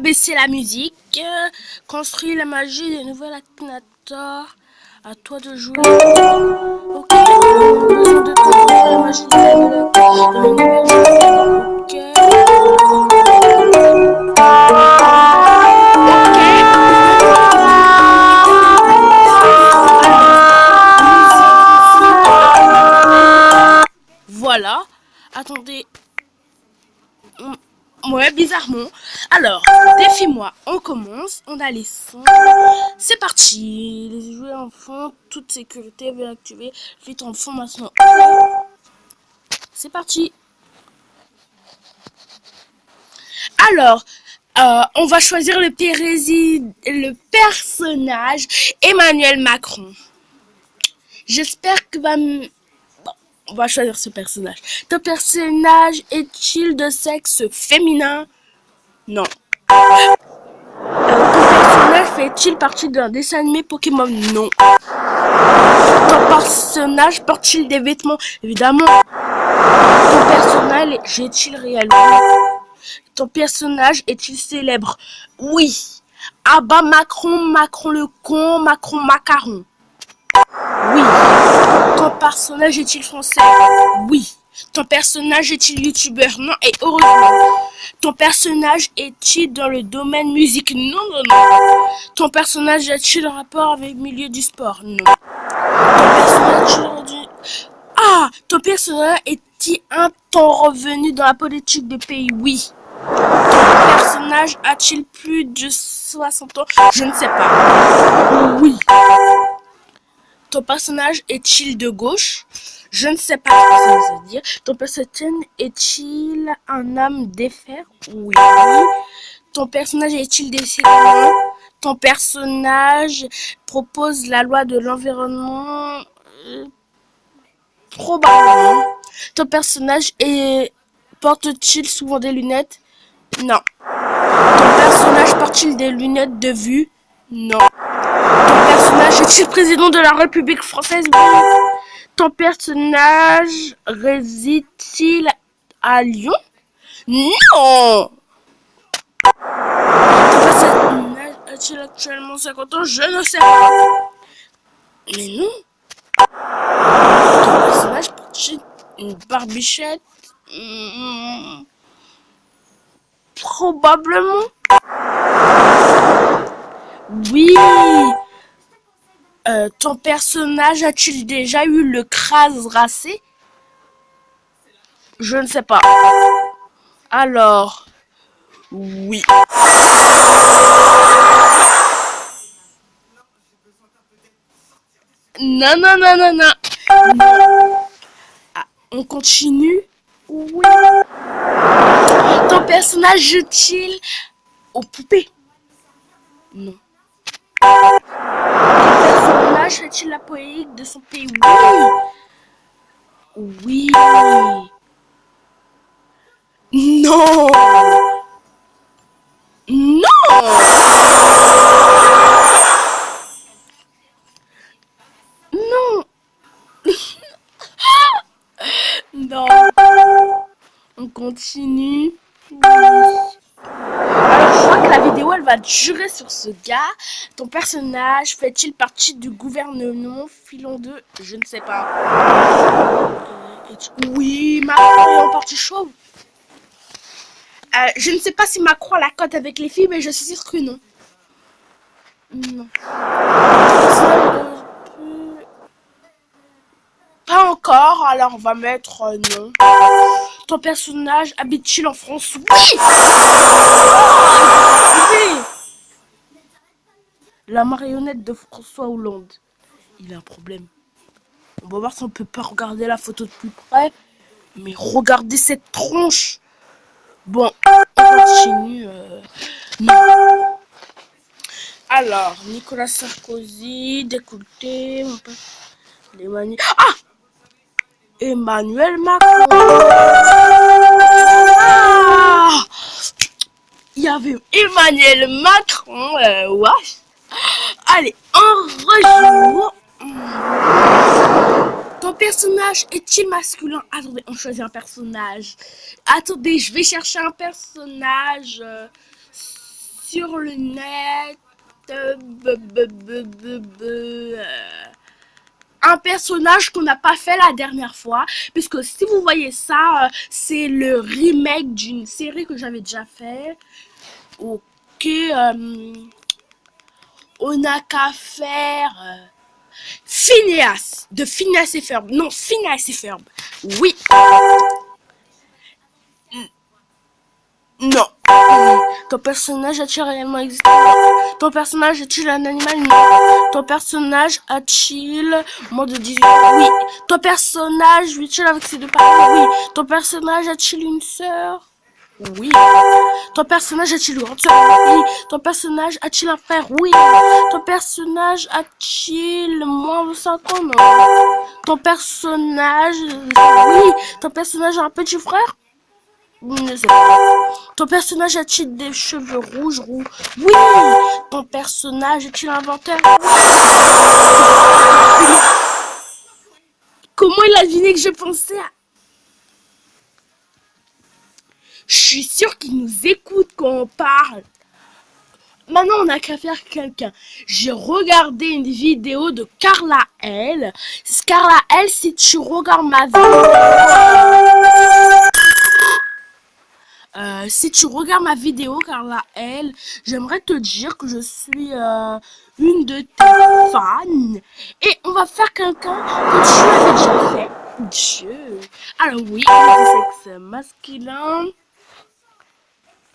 baisser la musique. Construire la magie des nouveaux Akhenator. À toi de jouer. Ok. Besoin de construire la magie de l'univers. Voilà. Attendez. Ouais, bizarrement. Alors, défie-moi. On commence. On a les sons. C'est parti. Les jouets en fond. Toute sécurité bien activée. Vite en fond maintenant. C'est parti. Alors, on va choisir le personnage Emmanuel Macron. J'espère que on va choisir ce personnage. Ton personnage est-il de sexe féminin? Non. Ton personnage fait-il partie d'un dessin animé Pokémon? Non. Ton personnage porte-t-il des vêtements? Évidemment. Ton personnage est-il réellement? Ton personnage est-il célèbre? Oui. Ah bah Macron, Macron le con, Macron macaron. Oui. Ton personnage est-il français? Oui. Ton personnage est-il youtubeur? Non, et heureusement. Ton personnage est-il dans le domaine musique? Non, non, non. Ton personnage a-t-il un rapport avec le milieu du sport? Non. Ton personnage ton personnage est-il un temps revenu dans la politique de pays? Oui. Ton personnage a-t-il plus de 60 ans? Je ne sais pas. Oui. Ton personnage est-il de gauche? Je ne sais pas ce que ça veut dire. Ton personnage est-il un homme d'affaires? Oui. Ton personnage est-il décédé? Ton personnage propose la loi de l'environnement? Probablement. Ton personnage porte-t-il souvent des lunettes? Non. Ton personnage porte-t-il des lunettes de vue? Non. Ton personnage est-il président de la République française? Oui. Ton personnage réside-t-il à Lyon? Non. Ton personnage a-t-il actuellement 50 ans? Je ne sais pas. Mais non. Ton personnage porte-t-il une barbichette? Probablement. Oui. Ton personnage a-t-il déjà eu le crâne racé? Je ne sais pas. Alors, oui. Non, non, non, non, non. Ah, on continue? Oui. Ton personnage joue-t-il aux poupées? Non. Ton personnage fait-il la poétique de son pays? Oui. Oui. Non. Non. Non. Non. On continue. Oui. Alors, je crois que la vidéo, elle va durer sur ce gars. Ton personnage fait-il partie du gouvernement filon 2? Je ne sais pas. Oui, Macron est en partie chauve. Je ne sais pas si Macron a la cote avec les filles, mais je suis sûre que non. Non. Pas encore, alors on va mettre non. Ton personnage habite-t-il en France? Oui. Oui. La marionnette de François Hollande. Il a un problème. On va voir si on peut pas regarder la photo de plus près. Mais regardez cette tronche. Bon, on continue. Non. Alors, Nicolas Sarkozy, décolleté. Ah, Emmanuel Macron. Ah, il y avait Emmanuel Macron. Ouais. Allez, un rejour. Ton personnage est-il masculin? Attendez, on choisit un personnage. Attendez, je vais chercher un personnage. sur le net un personnage qu'on n'a pas fait la dernière fois, puisque si vous voyez ça, c'est le remake d'une série que j'avais déjà fait. Ok, on n'a qu'à faire Phineas, de Phineas et Ferb. Non, Phineas et Ferb. Oui. Non. Ton personnage a-t-il réellement existé? Ton personnage est-il un animal? Non. Ton personnage a-t-il moins de 18 ans? Oui. Ton personnage vit-il avec ses deux parents? Oui. Ton personnage a-t-il une sœur? Oui. Ton personnage a-t-il une grande sœur? Oui. Ton personnage a-t-il un frère? Oui. Ton personnage a-t-il moins de 5 ans? Non. Ton personnage... Oui. Ton personnage a un petit frère? Ne sais pas. Ton personnage a-t-il des cheveux rouges roux? Oui. Ton personnage est-il inventeur? Comment il a deviné que je pensais à... Je suis sûre qu'il nous écoute quand on parle. Maintenant, on n'a qu'à faire quelqu'un. J'ai regardé une vidéo de Carla L. Carla L, si tu regardes ma vidéo... si tu regardes ma vidéo, Carla L, j'aimerais te dire que je suis une de tes fans. Et on va faire quelqu'un que tu avais déjà fait. Dieu. Alors oui, le sexe masculin.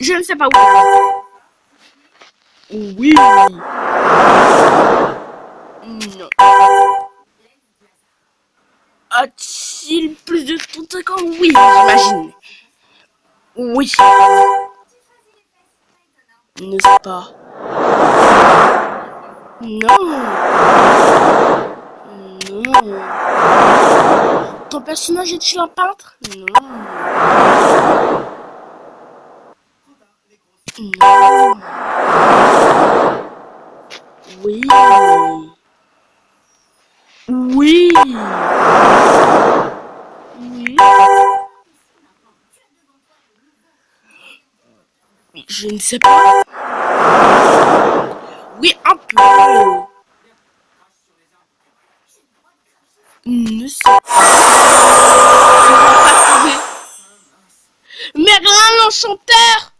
Je ne sais pas où. Oui. Non. A-t-il plus de 35 ans? Oui, j'imagine. Oui. Ne sais pas. Non. Non. Ton personnage est-il un peintre? Non. Non. Oui. Oui. Oui. Je ne sais pas. Oui, un peu. Ne sais pas. Merlin l'enchanteur.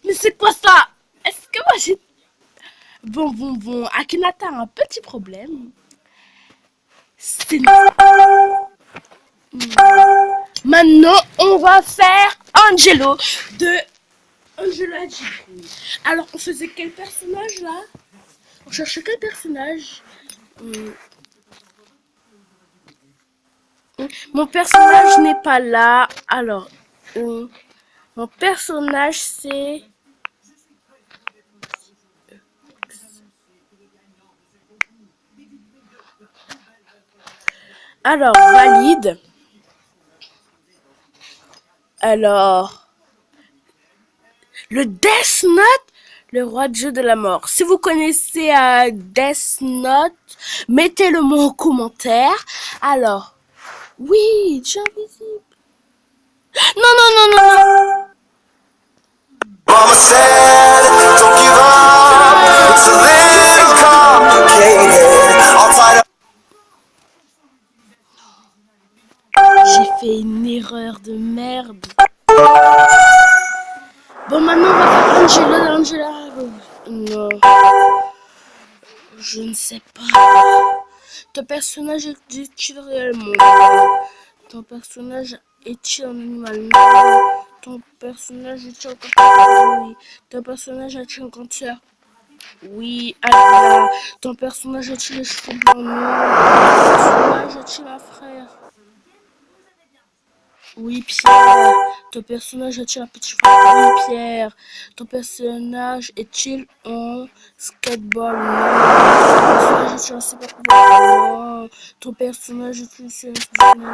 Mais c'est quoi ça? Est-ce que moi j'ai... Bon. Akhenaten a un petit problème. C'est... Maintenant, on va faire Angelo de Angela Jibril. Alors, on faisait quel personnage là? On cherchait quel personnage? Mon personnage n'est pas là. Alors, mon personnage c'est... Alors, valide. Alors, le Death Note, le roi de jeu de la mort. Si vous connaissez Death Note, mettez-le mot en commentaire. Alors, oui, tu es invisible. Non. Mama said, don't give up, it's a little complicated. I'll try to... J'ai fait une erreur de merde. Bon, maintenant, on va faire Angela. Non. Je ne sais pas. Ton personnage est-il réellement? Ton personnage est-il un animal? Non. Ton personnage est-il un cancer? Oui. Ton personnage a-t-il un cancer? Oui. Alors, ton personnage a-t-il les cheveux blancs? Non. Ton personnage a-t-il un frère? Oui, Pierre. Ton personnage a-t-il un petit frère? Oui, Pierre. Ton personnage est-il en skateball? Non. Ton personnage est-il un super pouvoir? Non. Ton personnage est-il non.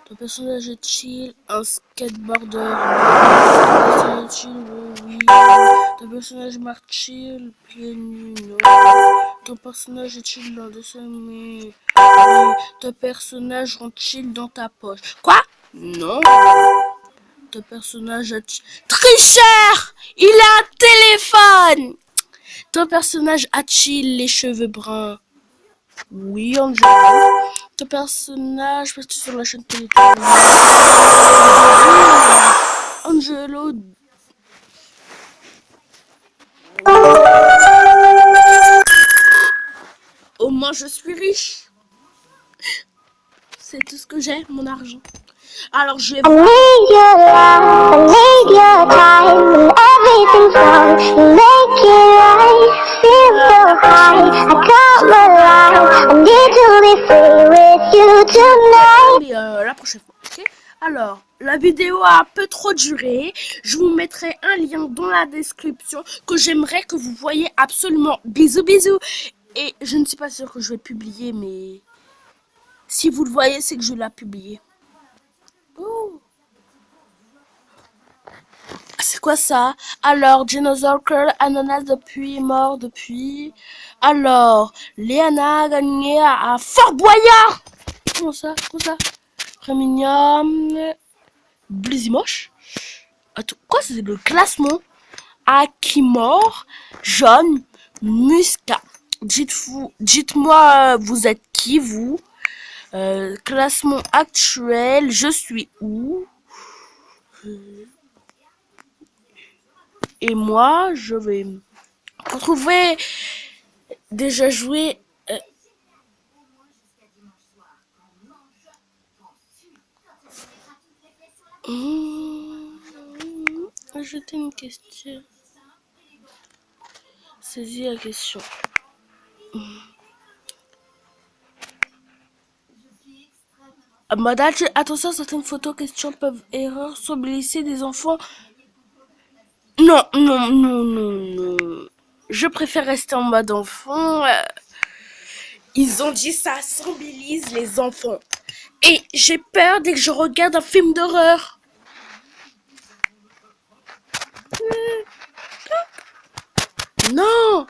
Ton personnage est-il un skateboarder? Non. Ton personnage est-il oui. Ton personnage marche-t-il pieds nus? Non. Ton personnage est-il dans le dessin animé? Oui. Ton personnage rentre-t-il dans ta poche? Quoi? Non. Ton personnage a... Tricheur! Il a un téléphone! Ton personnage a-t-il les cheveux bruns? Oui, Angelo. Ton personnage passe sur la chaîne télé. Angelo. Au moins, je suis riche. C'est tout ce que j'ai, mon argent. Alors, je vais voir. La prochaine fois, ok? Alors, la vidéo a un peu trop duré. Je vous mettrai un lien dans la description que j'aimerais que vous voyez absolument. Bisous, bisous. Et je ne suis pas sûre que je vais publier, mais si vous le voyez, c'est que je l'ai publié. Oh. C'est quoi ça? Alors, Dinosaur Curl, ananas depuis, mort depuis. Alors, Léana a gagné à Fort Boyard. Comment ça? Premium. Blizimoche. Attends, quoi, c'est le classement? Akimor, jaune, Muscat. Dites-moi, vous êtes qui, vous? Classement actuel, je suis où? Et moi, je vais retrouver déjà joué. Ajouter une question. Saisis la question. Madame, attention, certaines photos, questions peuvent erreur sur blesser des enfants. Non. Je préfère rester en mode enfant. Ils ont dit ça sensibilise les enfants. Et j'ai peur dès que je regarde un film d'horreur. Non.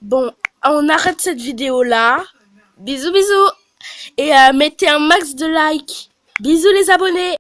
Bon, on arrête cette vidéo là. Bisous. Et mettez un max de likes. Bisous les abonnés.